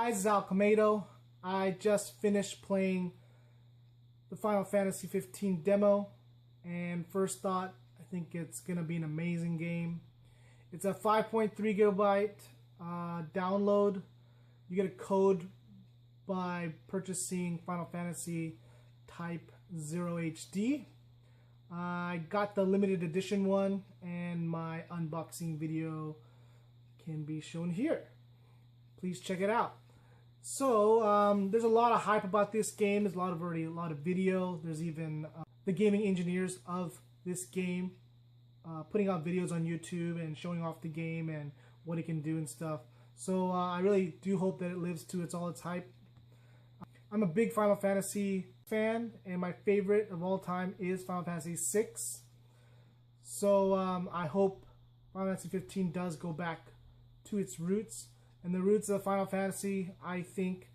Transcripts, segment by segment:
guys, it's Alchemado. I just finished playing the Final Fantasy 15 demo, and first thought, I think it's going to be an amazing game. It's a 5.3 gigabyte download. You get a code by purchasing Final Fantasy Type 0 HD. I got the limited edition one, and my unboxing video can be shown here. Please check it out. So there's a lot of hype about this game. There's already a lot of video. There's even the gaming engineers of this game putting out videos on YouTube and showing off the game and what it can do and stuff. So I really do hope that it lives to all its hype. I'm a big Final Fantasy fan, and my favorite of all time is Final Fantasy VI. So I hope Final Fantasy 15 does go back to its roots. And the roots of Final Fantasy, I think,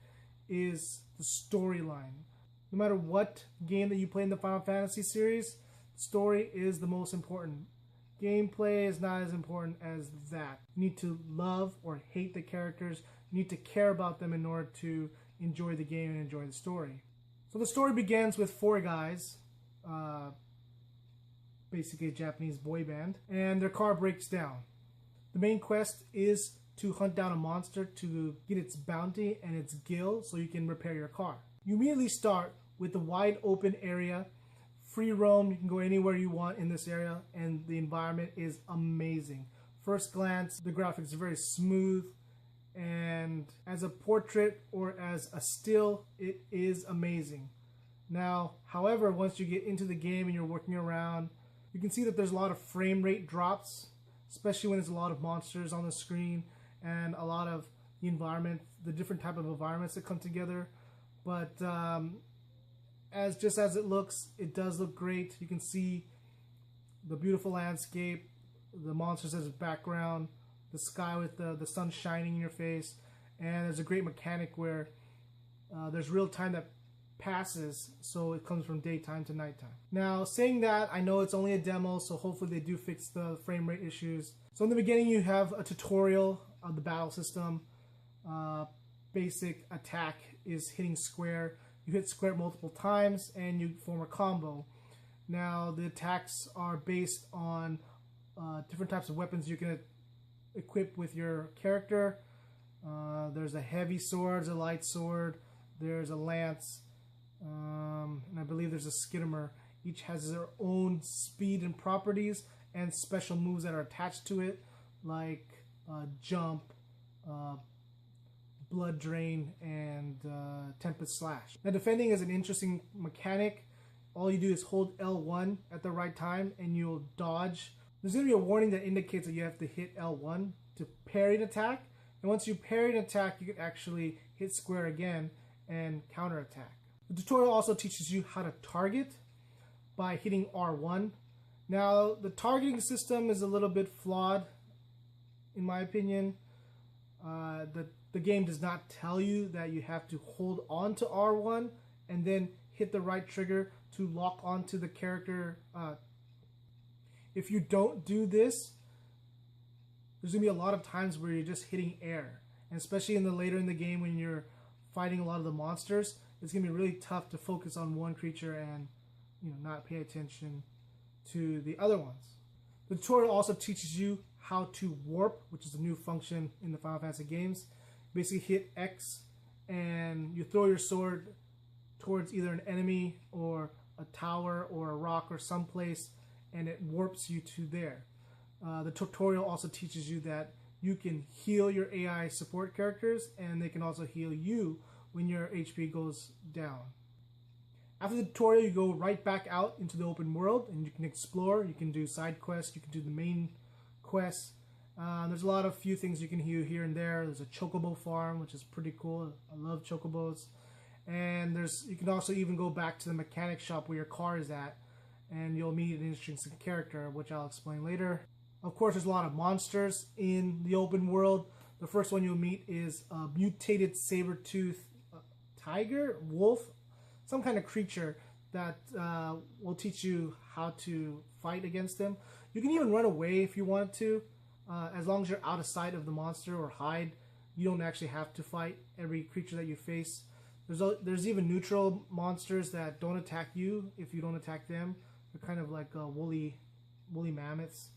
is the storyline. No matter what game that you play in the Final Fantasy series, story is the most important. Gameplay is not as important as that. You need to love or hate the characters. You need to care about them in order to enjoy the game and enjoy the story. So the story begins with four guys, basically a Japanese boy band, and their car breaks down. The main quest is to hunt down a monster to get its bounty and its gil so you can repair your car. You immediately start with the wide open area, free roam, you can go anywhere you want in this area, and the environment is amazing. First glance, the graphics are very smooth, and as a portrait or as a still, it is amazing. Now, however, once you get into the game and you're working around, you can see that there's a lot of frame rate drops, especially when there's a lot of monsters on the screen and a lot of the environment, the different type of environments that come together. But as it looks, it does look great. You can see the beautiful landscape, the monsters as a background, the sky with the sun shining in your face, and there's a great mechanic where there's real time that passes, so it comes from daytime to nighttime. Now, saying that, I know it's only a demo, so hopefully they do fix the frame rate issues. So in the beginning, you have a tutorial of the battle system. Basic attack is hitting square. You hit square multiple times and you form a combo. Now, the attacks are based on different types of weapons you can equip with your character. There's a heavy sword, there's a light sword, there's a lance, and I believe there's a skidammer. Each has their own speed and properties and special moves that are attached to it, like jump, blood drain, and tempest slash. Now, defending is an interesting mechanic. All you do is hold L1 at the right time and you'll dodge. There's going to be a warning that indicates that you have to hit L1 to parry an attack, and once you parry an attack, you can actually hit square again and counter attack. The tutorial also teaches you how to target by hitting R1. Now, the targeting system is a little bit flawed, in my opinion. The game does not tell you that you have to hold on to R1 and then hit the right trigger to lock onto the character. If you don't do this, there's going to be a lot of times where you're just hitting air. And especially later in the game when you're fighting a lot of the monsters, it's going to be really tough to focus on one creature and not pay attention to the other ones. The tutorial also teaches you how to warp, which is a new function in the Final Fantasy games. Basically hit X and you throw your sword towards either an enemy or a tower or a rock or someplace, and it warps you to there. The tutorial also teaches you that you can heal your AI support characters, and they can also heal you when your HP goes down. After the tutorial, you go right back out into the open world and you can explore. You can do side quests, you can do the main quests. There's a few things you can do here and there. There's a chocobo farm, which is pretty cool. I love chocobos. And you can also even go back to the mechanic shop where your car is at, and you'll meet an interesting character, which I'll explain later. Of course, there's a lot of monsters in the open world. The first one you'll meet is a mutated saber-tooth tiger, wolf, some kind of creature that will teach you how to fight against them. You can even run away if you want to, as long as you're out of sight of the monster or hide. you don't actually have to fight every creature that you face. There's even neutral monsters that don't attack you if you don't attack them. They're kind of like woolly mammoths.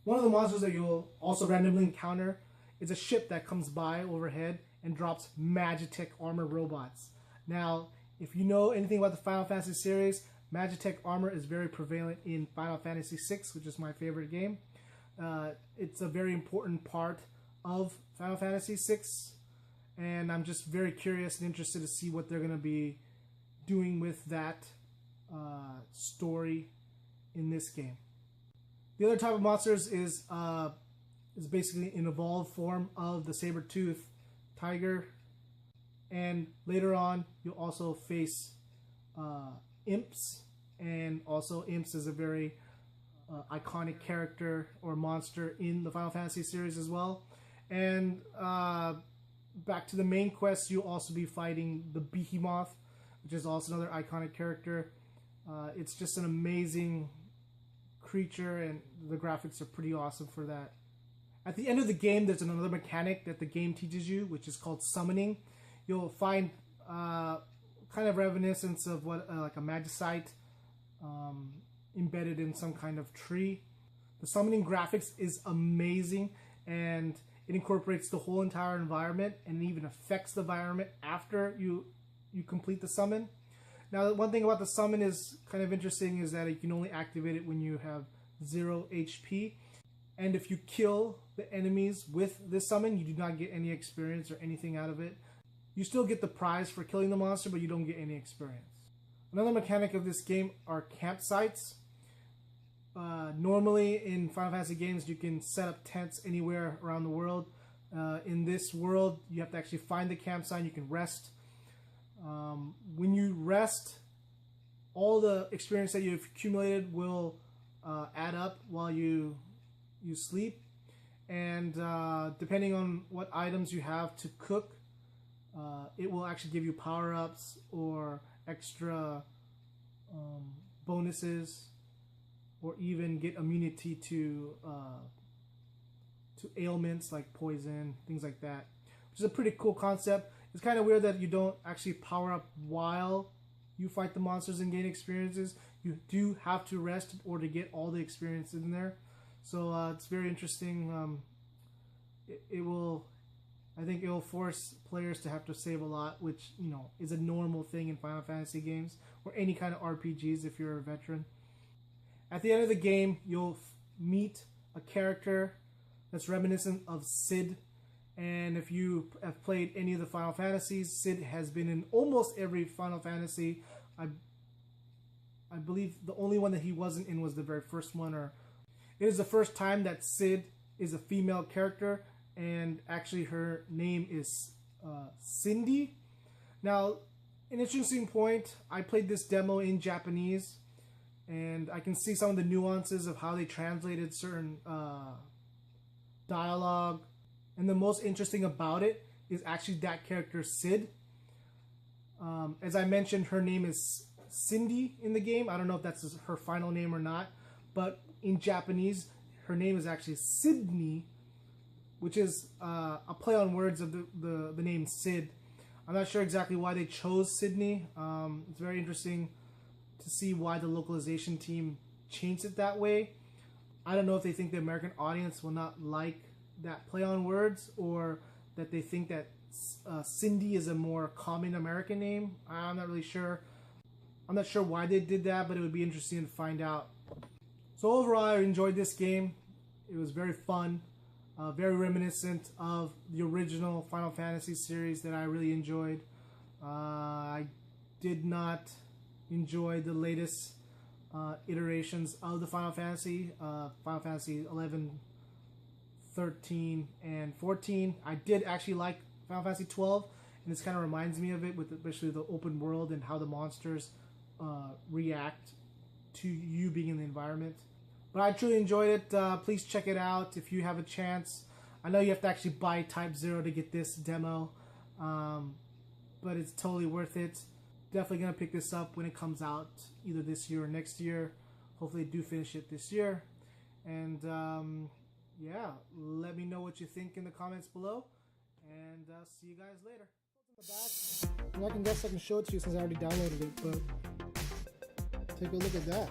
One of the monsters that you'll also randomly encounter is a ship that comes by overhead and drops Magitech armor robots. Now, if you know anything about the Final Fantasy series, Magitech armor is very prevalent in Final Fantasy VI, which is my favorite game. It's a very important part of Final Fantasy VI, and I'm just very curious and interested to see what they're going to be doing with that story in this game. The other type of monsters is basically an evolved form of the saber-tooth tiger, and later on you'll also face imps, and also imps is a very iconic character or monster in the Final Fantasy series as well. And back to the main quest, you'll also be fighting the Behemoth, which is also another iconic character. It's just an amazing creature, and the graphics are pretty awesome for that. At the end of the game, there's another mechanic that the game teaches you, which is called summoning. You'll find kind of reminiscence of what like a magicite embedded in some kind of tree. The summoning graphics is amazing, and it incorporates the whole entire environment, and it even affects the environment after you complete the summon. Now, one thing about the summon is kind of interesting is that you can only activate it when you have 0 HP. And if you kill the enemies with this summon, you do not get any experience or anything out of it. You still get the prize for killing the monster, but you don't get any experience. Another mechanic of this game are campsites. Normally in Final Fantasy games, you can set up tents anywhere around the world. In this world, you have to actually find the campsite. You can rest. When you rest, all the experience that you've accumulated will add up while you sleep, and depending on what items you have to cook, it will actually give you power-ups or extra bonuses, or even get immunity to ailments like poison, things like that, which is a pretty cool concept. It's kind of weird that you don't actually power up while you fight the monsters and gain experiences. You do have to rest in order to get all the experience in there. So it's very interesting. I think it will force players to have to save a lot, which, you know, is a normal thing in Final Fantasy games or any kind of RPGs if you're a veteran. At the end of the game, you'll meet a character that's reminiscent of Cid. And if you have played any of the Final Fantasies, Cid has been in almost every Final Fantasy. I believe the only one that he wasn't in was the very first one. Or it is the first time that Cid is a female character, and actually her name is Cindy. Now, an interesting point, I played this demo in Japanese, and I can see some of the nuances of how they translated certain dialogue. And the most interesting about it is actually that character, Cid. As I mentioned, her name is Cindy in the game. I don't know if that's her final name or not, but in Japanese, her name is actually Sydney, which is a play on words of the name Cid. I'm not sure exactly why they chose Sydney. It's very interesting to see why the localization team changed it that way. I don't know if they think the American audience will not like that play on words, or that they think that Cindy is a more common American name. I'm not really sure. I'm not sure why they did that, but it would be interesting to find out. So overall, I enjoyed this game. It was very fun, very reminiscent of the original Final Fantasy series that I really enjoyed. I did not enjoy the latest iterations of the Final Fantasy 11, 13, and 14. I did actually like Final Fantasy 12, and this kind of reminds me of it, with especially the open world and how the monsters react to you being in the environment. But I truly enjoyed it. Please check it out if you have a chance. I know you have to actually buy Type 0 to get this demo, but it's totally worth it. Definitely going to pick this up when it comes out, either this year or next year. Hopefully I do finish it this year. And yeah, let me know what you think in the comments below, and see you guys later. I guess I can show it to you since I already downloaded it, but take a look at that.